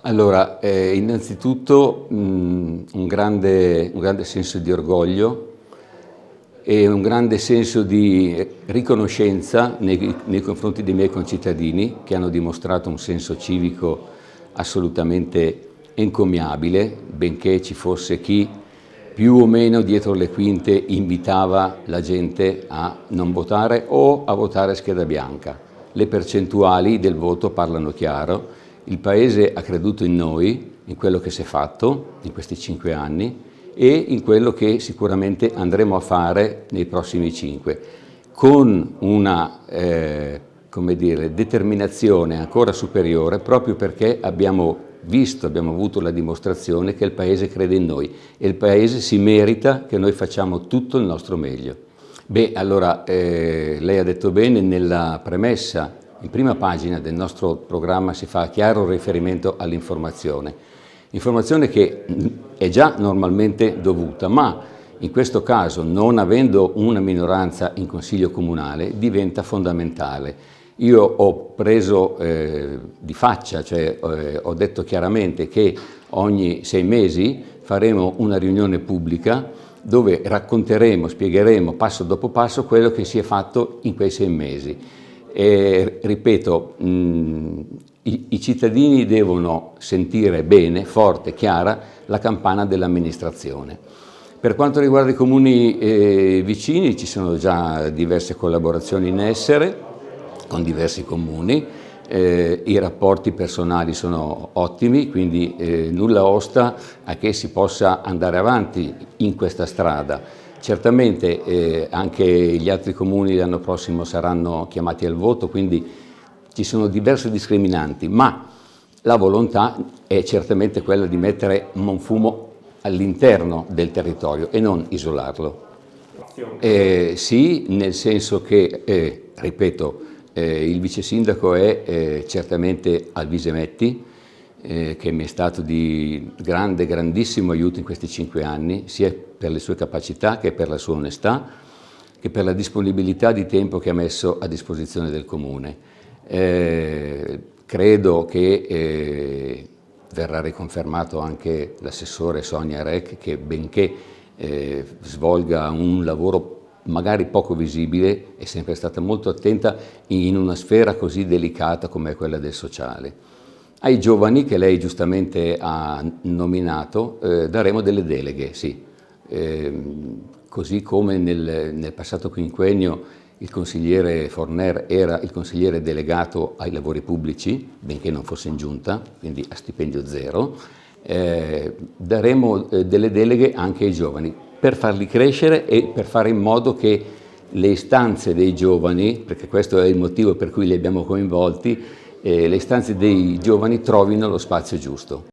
Allora, innanzitutto un grande senso di orgoglio e un grande senso di riconoscenza nei confronti dei miei concittadini che hanno dimostrato un senso civico assolutamente encomiabile, benché ci fosse chi più o meno dietro le quinte invitava la gente a non votare o a votare a scheda bianca. Le percentuali del voto parlano chiaro. Il Paese ha creduto in noi, in quello che si è fatto in questi 5 anni e in quello che sicuramente andremo a fare nei prossimi 5, con una come dire, determinazione ancora superiore, proprio perché abbiamo avuto la dimostrazione che il Paese crede in noi e il Paese si merita che noi facciamo tutto il nostro meglio. Beh, allora, lei ha detto bene, nella premessa, in prima pagina del nostro programma si fa chiaro riferimento all'informazione. Informazione che è già normalmente dovuta, ma in questo caso, non avendo una minoranza in Consiglio Comunale, diventa fondamentale. Io ho preso di faccia, cioè ho detto chiaramente che ogni 6 mesi faremo una riunione pubblica dove racconteremo, spiegheremo passo dopo passo quello che si è fatto in quei 6 mesi. E, ripeto, i cittadini devono sentire bene, forte, chiara, la campana dell'amministrazione. Per quanto riguarda i comuni vicini, ci sono già diverse collaborazioni in essere con diversi comuni, i rapporti personali sono ottimi, quindi nulla osta a che si possa andare avanti in questa strada. Certamente anche gli altri comuni l'anno prossimo saranno chiamati al voto, quindi ci sono diverse discriminanti, ma la volontà è certamente quella di mettere Monfumo all'interno del territorio e non isolarlo. Sì, nel senso che, ripeto, il vice sindaco è certamente Alvise, che mi è stato di grandissimo aiuto in questi 5 anni, sia per le sue capacità che per la sua onestà, che per la disponibilità di tempo che ha messo a disposizione del Comune. Credo che verrà riconfermato anche l'assessore Sonia Rec, che benché svolga un lavoro magari poco visibile, è sempre stata molto attenta in una sfera così delicata come quella del sociale. Ai giovani, che lei giustamente ha nominato, daremo delle deleghe, sì. Così come nel passato quinquennio il consigliere Forner era il consigliere delegato ai lavori pubblici, benché non fosse in giunta, quindi a stipendio zero, daremo delle deleghe anche ai giovani per farli crescere e per fare in modo che le istanze dei giovani, perché questo è il motivo per cui li abbiamo coinvolti, le istanze dei giovani trovino lo spazio giusto.